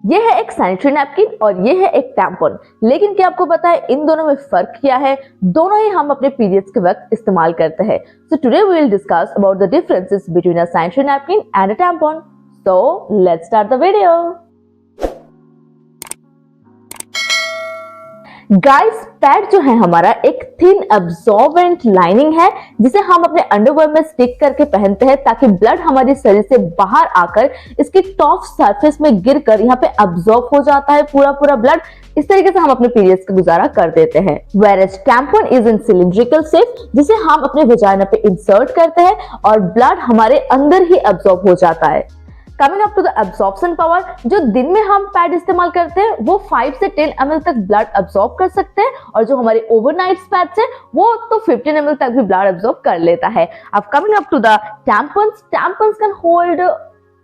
ये है एक सैनिटरी नैपकिन और ये है एक टैम्पॉन। लेकिन क्या आपको पता है इन दोनों में फर्क क्या है? दोनों ही हम अपने पीरियड्स के वक्त इस्तेमाल करते हैं। So today we will discuss about the differences between a sanitary napkin and a tampon. So let's start the video. Guys, pad जो है हमारा एक थिन एब्सॉर्बेंट लाइनिंग है जिसे हम अपने अंडरवेयर में स्टिक करके पहनते हैं ताकि ब्लड हमारे शरीर से बाहर आकर इसकी टॉप सरफेस में गिरकर यहाँ पे एब्सॉर्ब हो जाता है पूरा ब्लड। इस तरीके से हम अपने पीरियड्स का गुजारा कर देते हैं। Whereas tampon is in cylindrical shape जिसे हम अपने वजाइना पे इंसर्ट करते हैं और ब्लड हमारे अंदर ही एब्सॉर्ब हो जाता है। Coming up to the absorption power, जो दिन में हम पैड इस्तेमाल करते हैं वो 5 से 10 ml तक ब्लड एब्सॉर्ब कर सकते हैं और जो हमारे ओवरनाइट पैड्स है वो तो 15 ml तक भी ब्लड एब्सॉर्ब कर लेता है। अब coming up to the tampons can hold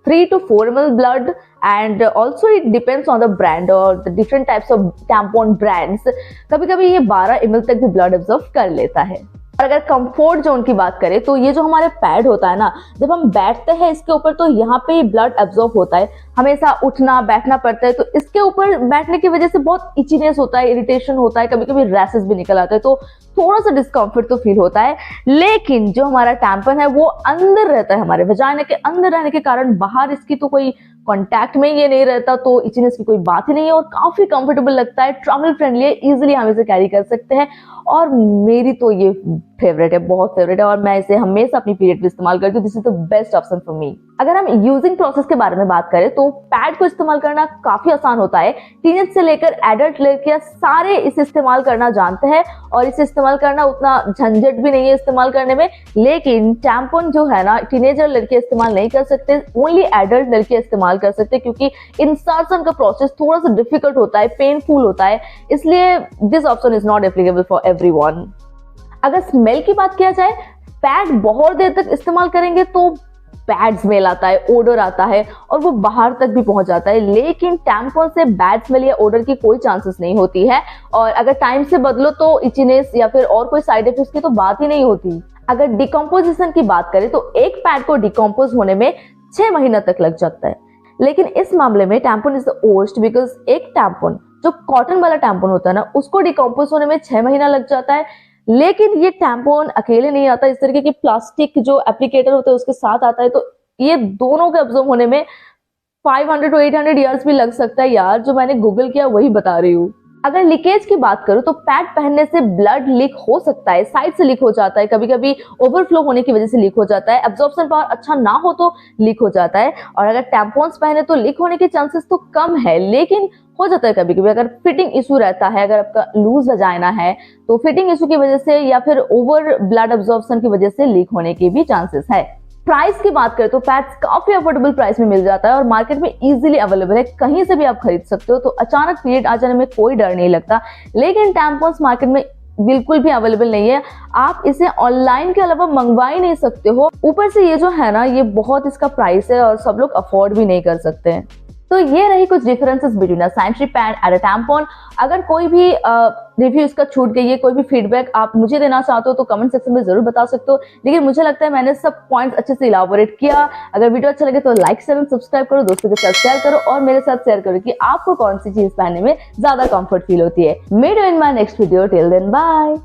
3 to 4 ml blood and also it depends on the brand or the different types of tampon brands। कभी-कभी ये 12 ml तक भी ब्लड एब्सॉर्ब कर लेता है। और अगर कंफर्ट जोन की बात करें तो ये जो हमारे पैड होता है ना, जब हम बैठते हैं इसके ऊपर तो यहाँ पे ब्लड एब्सॉर्ब होता है, हमेशा उठना बैठना पड़ता है तो इसके ऊपर बैठने की वजह से बहुत इचीनेस होता है, इरिटेशन होता है, कभी-कभी रैशेस भी निकल आते हैं तो थोड़ा सा डिस्कम्फर्ट तो फील होता है। लेकिन जो हमारा टैम्पन है वो अंदर रहता है, हमारे वजाइना के अंदर रहने के कारण बाहर इसकी तो कोई कांटेक्ट में ये नहीं रहता तो इचीनेस की कोई बात ही नहीं है और काफी कंफर्टेबल लगता है, ट्रैवल फ्रेंडली है, इजीली हम इसे कैरी कर सकते हैं और मेरी तो ये फेवरेट है, बहुत फेवरेट है और मैं इसे हमेशा अपनी पीरियड पे इस्तेमाल करती हूँ। This is the best option for me. अगर हम यूजिंग प्रोसेस के बारे में बात करें तो पैड को इस्तेमाल करना काफी आसान होता है। टीनेज से लेकर एडल्ट लेकर सारे इसे इस्तेमाल करना जानते हैं और इसे इस्तेमाल करना उतना झंझट भी नहीं है इस्तेमाल करने में। लेकिन टैम्पॉन जो है ना, टीनेजर लड़के इस्तेमाल नहीं कर सकते, ओनली एडल्ट लड़के इस्तेमाल कर सकते क्योंकि इंसर्शन का प्रोसेस थोड़ा सा डिफिकल्ट होता है, पेनफुल होता है, इसलिए this option is not applicable for everyone. अगर स्मेल की बात किया जाए, पैड बहुत देर तक इस्तेमाल करेंगे तो बैड स्मेल आता है, ओडर आता है और वो बाहर तक भी पहुंच जाता है। लेकिन टैम्पॉन से बैड स्मेल या ओडर की कोई चांसेस नहीं होती है और अगर टाइम से बदलो तो इचीनेस या फिर और कोई साइड इफेक्ट्स की तो बात ही नहीं होती। अगर डिकम्पोजिशन की बात करें तो एक पैड को डिकम्पोज होने में 6 महीना तक लग जाता है। लेकिन इस मामले में tampon is the worst because एक टैम्पॉन जो कॉटन वाला टैम्पॉन होता है ना, उसको डिकम्पोज होने में 6 महीना लग जाता है। लेकिन ये टैम्पॉन अकेले नहीं आता, इस तरीके के प्लास्टिक जो एप्लीकेटर होते हैं उसके साथ आता है तो ये दोनों के एब्जॉर्ब होने में 500 to 800 ईयर्स भी लग सकता है यार। जो मैंने गूगल किया वही बता रही हूँ। अगर लीकेज की बात करूं तो पैड पहनने से ब्लड लीक हो सकता है, साइड से लीक हो जाता है, कभी कभी ओवरफ्लो होने की वजह से लीक हो जाता है, एब्जॉर्प्शन पावर अच्छा ना हो तो लीक हो जाता है। और अगर टैम्पॉन्स पहने तो लीक होने के चांसेस तो कम है, लेकिन हो जाता है कभी कभी। अगर फिटिंग इशू रहता है, अगर आपका लूज वजाइना है तो फिटिंग इशू की वजह से या फिर ओवर ब्लड एब्जॉर्प्शन की वजह से लीक होने के भी चांसेस है। प्राइस की बात करें तो पैड्स काफी अफोर्डेबल प्राइस में मिल जाता है और मार्केट में इजीली अवेलेबल है, कहीं से भी आप खरीद सकते हो तो अचानक पीरियड आ जाने में कोई डर नहीं लगता। लेकिन टैम्पॉन्स मार्केट में बिल्कुल भी अवेलेबल नहीं है, आप इसे ऑनलाइन के अलावा मंगवा ही नहीं सकते हो। ऊपर से ये जो है ना, ये बहुत इसका प्राइस है और सब लोग अफोर्ड भी नहीं कर सकते हैं। तो ये रही कुछ differences between a sanitary pad and a tampon. अगर कोई भी रिव्यू इसका छूट गई है, कोई भी फीडबैक आप मुझे देना चाहते हो तो कमेंट सेक्शन में जरूर बता सकते हो। लेकिन मुझे लगता है मैंने सब पॉइंट्स अच्छे से इलाबोरेट किया। अगर वीडियो अच्छा लगे तो लाइक शेयर सब्सक्राइब करो, दोस्तों के साथ शेयर करो और मेरे साथ शेयर करो कि आपको कौन सी चीज पहनने में ज्यादा कंफर्ट फील होती है। Meet you in my next video, till then bye.